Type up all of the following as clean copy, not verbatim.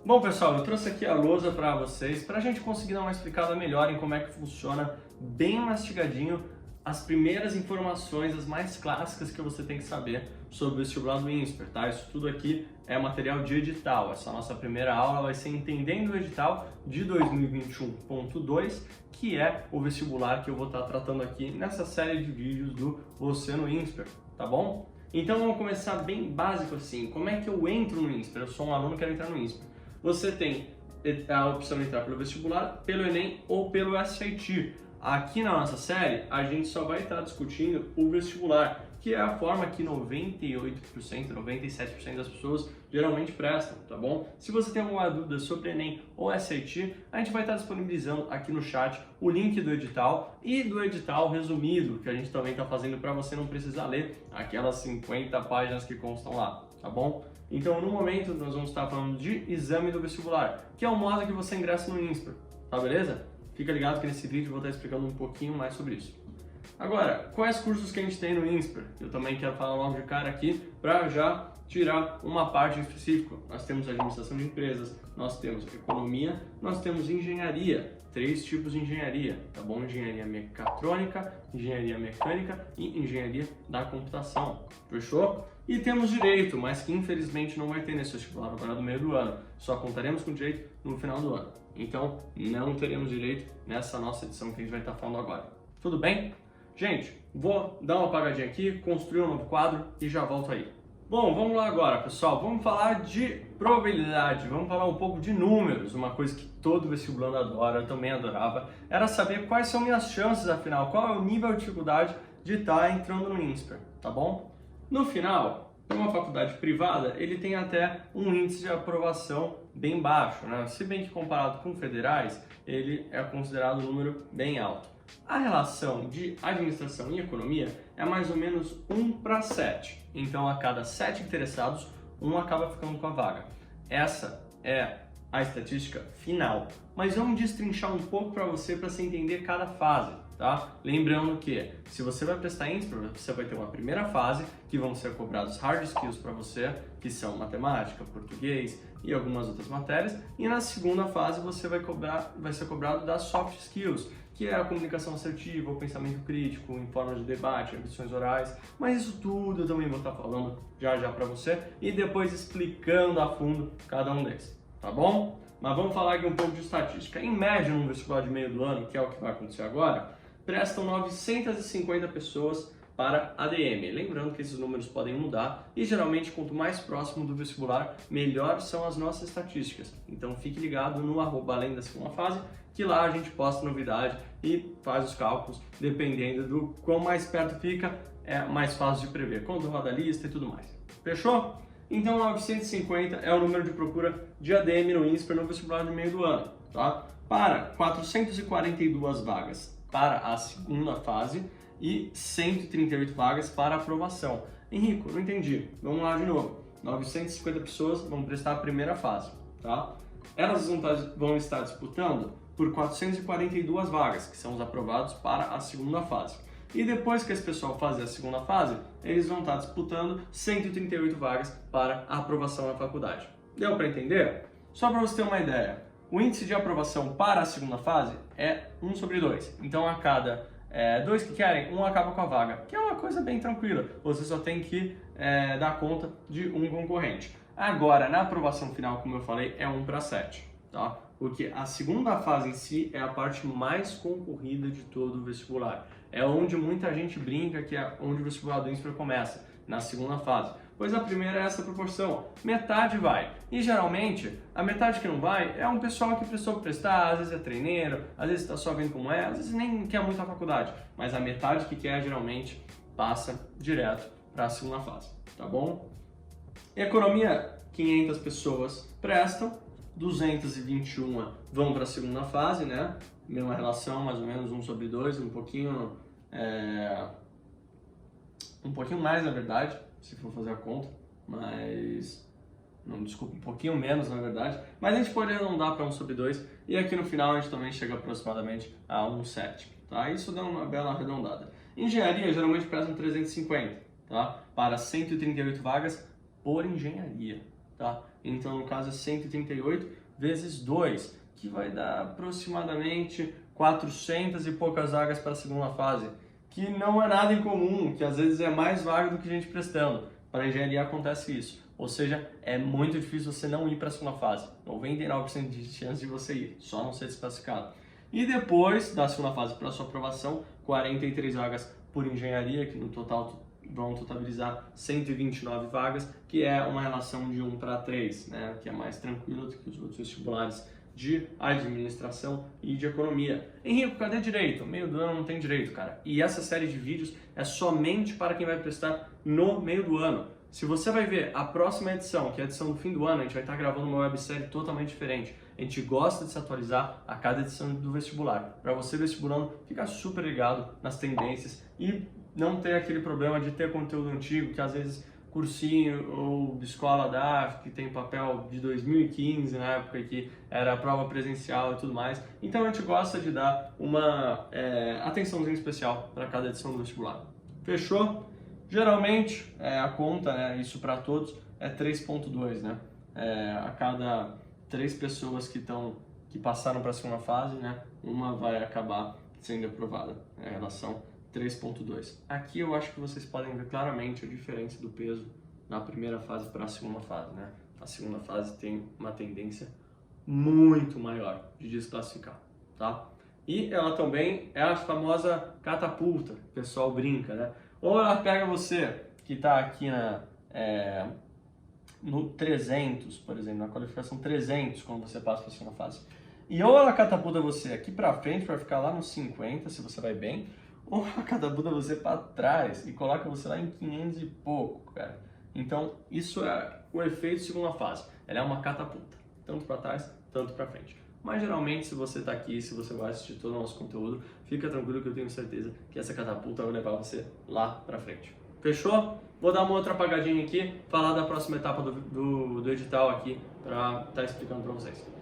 Bom, pessoal, eu trouxe aqui a lousa para vocês, para a gente conseguir dar uma explicada melhor em como é que funciona, bem mastigadinho, as primeiras informações, as mais clássicas que você tem que saber sobre o vestibular do INSPER, tá? Isso tudo aqui é material de edital. Essa nossa primeira aula vai ser Entendendo o Edital de 2021.2, que é o vestibular que eu vou estar tratando aqui nessa série de vídeos do Você no INSPER, tá bom? Então vamos começar bem básico assim. Como é que eu entro no INSPER? Eu sou um aluno que quero entrar no INSPER. Você tem a opção de entrar pelo vestibular, pelo Enem ou pelo SAT. Aqui na nossa série, a gente só vai estar discutindo o vestibular, que é a forma que 98%, 97% das pessoas geralmente prestam, tá bom? Se você tem alguma dúvida sobre Enem ou SAT, a gente vai estar disponibilizando aqui no chat o link do edital e do edital resumido, que a gente também está fazendo para você não precisar ler aquelas 50 páginas que constam lá, tá bom? Então, no momento, nós vamos estar falando de exame do vestibular, que é o modo que você ingressa no INSPER, tá beleza? Fica ligado que nesse vídeo eu vou estar explicando um pouquinho mais sobre isso. Agora, quais cursos que a gente tem no INSPER? Eu também quero falar logo de cara aqui para já tirar uma parte específica. Nós temos administração de empresas, nós temos economia, nós temos engenharia, 3 tipos de engenharia, tá bom? Engenharia mecatrônica, engenharia mecânica e engenharia da computação, fechou? E temos direito, mas que infelizmente não vai ter nesse vestibular agora no meio do ano. Só contaremos com direito no final do ano. Então, não teremos direito nessa nossa edição que a gente vai estar falando agora. Tudo bem? Gente, vou dar uma apagadinha aqui, construir um novo quadro e já volto aí. Bom, vamos lá agora, pessoal. Vamos falar de probabilidade, vamos falar um pouco de números. Uma coisa que todo vestibulando adora, eu também adorava, era saber quais são minhas chances, afinal, qual é o nível de dificuldade de estar entrando no INSPER, tá bom? No final, para uma faculdade privada, ele tem até um índice de aprovação bem baixo, né? Se bem que comparado com federais, ele é considerado um número bem alto. A relação de administração e economia é mais ou menos 1:7. Então, a cada 7 interessados, um acaba ficando com a vaga. Essa é a estatística final. Mas vamos destrinchar um pouco para você entender cada fase, tá? Lembrando que se você vai prestar INSPER, você vai ter uma primeira fase que vão ser cobrados hard skills para você, que são matemática, português e algumas outras matérias. E na segunda fase você vai ser cobrado das soft skills, que é a comunicação assertiva, o pensamento crítico, em forma de debate, ambições orais, mas isso tudo eu também vou estar falando já para você e depois explicando a fundo cada um deles, tá bom? Mas vamos falar aqui um pouco de estatística. Em média, no vestibular de meio do ano, que é o que vai acontecer agora, prestam 950 pessoas para ADM. Lembrando que esses números podem mudar e geralmente quanto mais próximo do vestibular, melhor são as nossas estatísticas. Então fique ligado no @além da segunda fase, que lá a gente posta novidade e faz os cálculos, dependendo do quão mais perto fica, é mais fácil de prever, quando roda a lista e tudo mais. Fechou? Então 950 é o número de procura de ADM no INSPER no vestibular de meio do ano, tá? Para 442 vagas para a segunda fase e 138 vagas para aprovação. Henrico, não entendi. Vamos lá de novo. 950 pessoas vão prestar a primeira fase, tá? Elas vão estar disputando por 442 vagas, que são os aprovados para a segunda fase. E depois que esse pessoal fazer a segunda fase, eles vão estar disputando 138 vagas para a aprovação na faculdade. Deu para entender? Só para você ter uma ideia, o índice de aprovação para a segunda fase é 1/2. Então, a cada 2 que querem, um acaba com a vaga, que é uma coisa bem tranquila. Você só tem que dar conta de um concorrente. Agora, na aprovação final, como eu falei, é 1:7, tá? Porque a segunda fase em si é a parte mais concorrida de todo o vestibular. É onde muita gente brinca que é onde o vestibular do INSPER começa, na segunda fase. Pois a primeira é essa proporção, metade vai. E geralmente, a metade que não vai é um pessoal que precisou prestar, às vezes é treineiro, às vezes está só vendo como é, às vezes nem quer muito a faculdade. Mas a metade que quer, geralmente, passa direto para a segunda fase, tá bom? Economia, 500 pessoas prestam, 221 vão para a segunda fase, né? Mesma relação, mais ou menos 1/2, um pouquinho mais, na verdade, se for fazer a conta, mas não, desculpa, um pouquinho menos, na verdade, mas a gente pode arredondar para 1/2 e aqui no final a gente também chega aproximadamente a 1/7, tá? Isso dá uma bela arredondada. Engenharia geralmente prestam 350, tá? Para 138 vagas por engenharia. tá? Então, no caso, é 138 vezes 2, que vai dar aproximadamente 400 e poucas vagas para a segunda fase, que não é nada incomum, que às vezes é mais vaga do que gente prestando. Para a engenharia acontece isso, ou seja, é muito difícil você não ir para a segunda fase, 99% de chance de você ir, só não ser desclassificado. E depois da segunda fase para a sua aprovação, 43 vagas por engenharia, que no total vão totalizar 129 vagas, que é uma relação de 1:3, né? Que é mais tranquilo do que os outros vestibulares de administração e de economia. Henrique, cadê direito? Meio do ano não tem direito, cara. E essa série de vídeos é somente para quem vai prestar no meio do ano. Se você vai ver a próxima edição, que é a edição do fim do ano, a gente vai estar gravando uma websérie totalmente diferente. A gente gosta de se atualizar a cada edição do vestibular. Para você, vestibulando, ficar super ligado nas tendências e não ter aquele problema de ter conteúdo antigo, que às vezes cursinho ou de escola dá, que tem papel de 2015, na época que era prova presencial e tudo mais. Então a gente gosta de dar uma atençãozinha especial para cada edição do vestibular. Fechou? Geralmente a conta, né, isso para todos, é 3.2, né? A cada 3 pessoas que passaram para a segunda fase, né, uma vai acabar sendo aprovada. É a relação 3.2. Aqui eu acho que vocês podem ver claramente a diferença do peso na primeira fase para a segunda fase, né? A segunda fase tem uma tendência muito maior de desclassificar, tá? E ela também é a famosa catapulta, o pessoal brinca, né? Ou ela pega você que está aqui no 300, por exemplo, na qualificação 300, quando você passa para a segunda fase. E ou ela catapulta você aqui para frente para ficar lá nos 50, se você vai bem, ou ela catapulta você para trás e coloca você lá em 500 e pouco, cara. Então, isso é o efeito segunda fase. Ela é uma catapulta, tanto para trás, tanto para frente. Mas geralmente, se você está aqui, se você vai assistir todo o nosso conteúdo, fica tranquilo que eu tenho certeza que essa catapulta vai levar você lá para frente. Fechou? Vou dar uma outra apagadinha aqui, falar da próxima etapa do edital aqui, para estar explicando para vocês.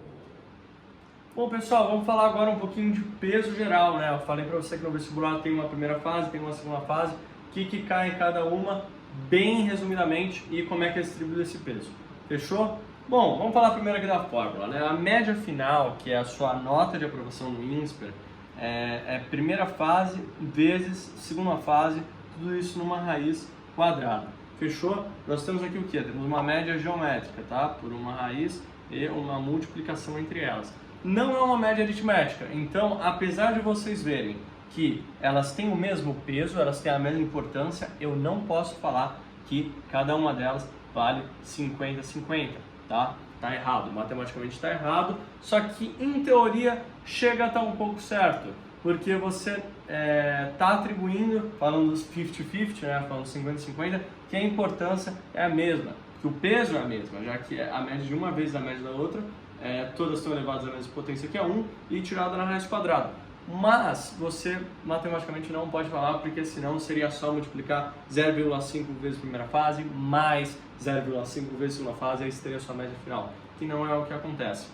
Bom, pessoal, vamos falar agora um pouquinho de peso geral, né? Eu falei para você que no vestibular tem uma primeira fase, tem uma segunda fase, o que cai em cada uma, bem resumidamente, e como é que é distribuído esse peso. Fechou? Bom, vamos falar primeiro aqui da fórmula, né? A média final, que é a sua nota de aprovação no INSPER, é primeira fase vezes segunda fase, tudo isso numa raiz quadrada. Fechou? Nós temos aqui o quê? Temos uma média geométrica, tá? Por uma raiz e uma multiplicação entre elas. Não é uma média aritmética, então apesar de vocês verem que elas têm o mesmo peso, elas têm a mesma importância, eu não posso falar que cada uma delas vale 50-50, tá? Tá errado, matematicamente está errado, só que em teoria chega a estar um pouco certo, porque você está atribuindo, falando dos 50-50, né, falando 50-50, que a importância é a mesma, que o peso é a mesma, já que a média de uma vez a média da outra, todas estão elevadas à mesma potência que é 1 e tirada na raiz quadrada. Mas você matematicamente não pode falar, porque senão seria só multiplicar 0,5 vezes a primeira fase mais 0,5 vezes a segunda fase, aí seria a sua média final, que não é o que acontece.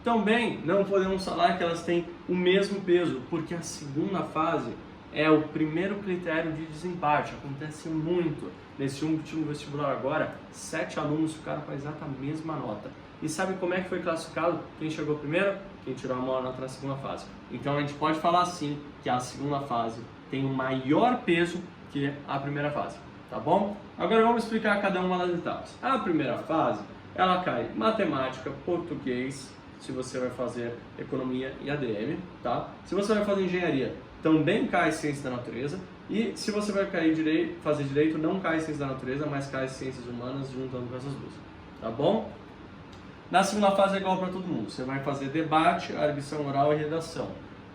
Também não podemos falar que elas têm o mesmo peso, porque a segunda fase é o primeiro critério de desempate. Acontece muito. Nesse último vestibular agora, 7 alunos ficaram com a exata mesma nota. E sabe como é que foi classificado quem chegou primeiro? Quem tirou a maior nota na segunda fase. Então a gente pode falar sim que a segunda fase tem um maior peso que a primeira fase, tá bom? Agora vamos explicar cada uma das etapas. A primeira fase, ela cai matemática, português, se você vai fazer economia e ADM, tá? Se você vai fazer engenharia, também cai ciência da natureza. E se você vai fazer direito, não cai ciência da natureza, mas cai ciências humanas juntando com essas duas, tá bom? Na segunda fase é igual para todo mundo, você vai fazer debate, arguição oral e redação.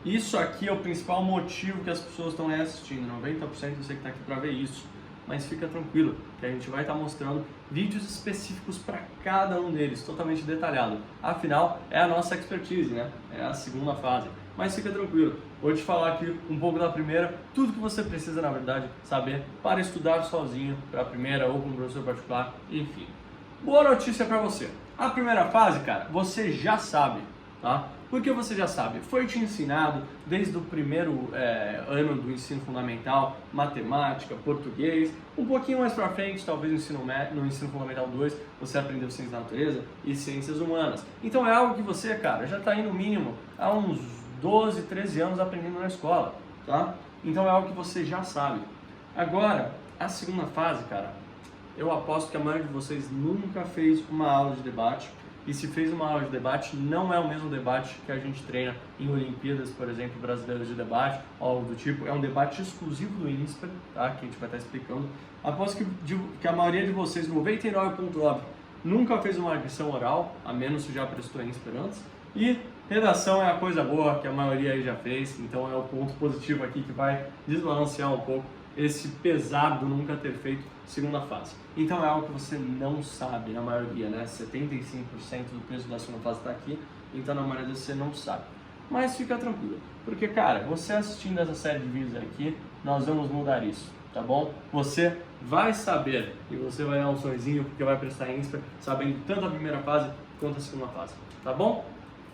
Isso aqui é o principal motivo que as pessoas estão aí assistindo, 90% você que está aqui para ver isso. Mas fica tranquilo, que a gente vai estar mostrando vídeos específicos para cada um deles, totalmente detalhado. Afinal, é a nossa expertise, né? É a segunda fase. Mas fica tranquilo, vou te falar aqui um pouco da primeira, tudo que você precisa, na verdade, saber para estudar sozinho para a primeira ou com um professor particular, enfim. Boa notícia para você. A primeira fase, cara, você já sabe, tá? Porque você já sabe, foi te ensinado desde o primeiro ano do ensino fundamental, matemática, português, um pouquinho mais pra frente, talvez no ensino fundamental 2, você aprendeu ciência da natureza e ciências humanas. Então é algo que você, cara, já está aí no mínimo há uns 12, 13 anos aprendendo na escola, tá? Então é algo que você já sabe. Agora, a segunda fase, cara, eu aposto que a maioria de vocês nunca fez uma aula de debate. E se fez uma aula de debate, não é o mesmo debate que a gente treina em Olimpíadas, por exemplo, brasileiras de debate, ou algo do tipo. É um debate exclusivo do INSPER, tá? Que a gente vai estar explicando. Aposto que a maioria de vocês, 99,9%, nunca fez uma lição oral, a menos que já prestou INSPER antes. E redação é a coisa boa que a maioria aí já fez, então é o ponto positivo aqui que vai desbalancear um pouco esse pesado nunca ter feito segunda fase. Então é algo que você não sabe, na maioria, né? 75% do peso da segunda fase está aqui, então na maioria você não sabe. Mas fica tranquilo, porque cara, você assistindo essa série de vídeos aqui, nós vamos mudar isso, tá bom? Você vai saber e você vai dar um sorrisinho porque vai prestar INSPER sabendo tanto a primeira fase quanto a segunda fase, tá bom?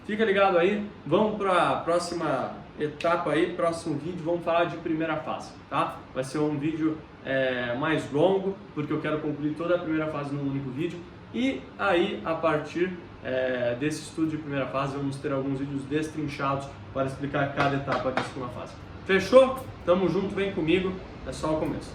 Fica ligado aí, vamos para a próxima etapa aí, próximo vídeo, vamos falar de primeira fase, tá? Vai ser um vídeo mais longo, porque eu quero concluir toda a primeira fase num único vídeo. E aí, a partir desse estudo de primeira fase, vamos ter alguns vídeos destrinchados para explicar cada etapa da segunda fase. Fechou? Tamo junto, vem comigo, é só o começo.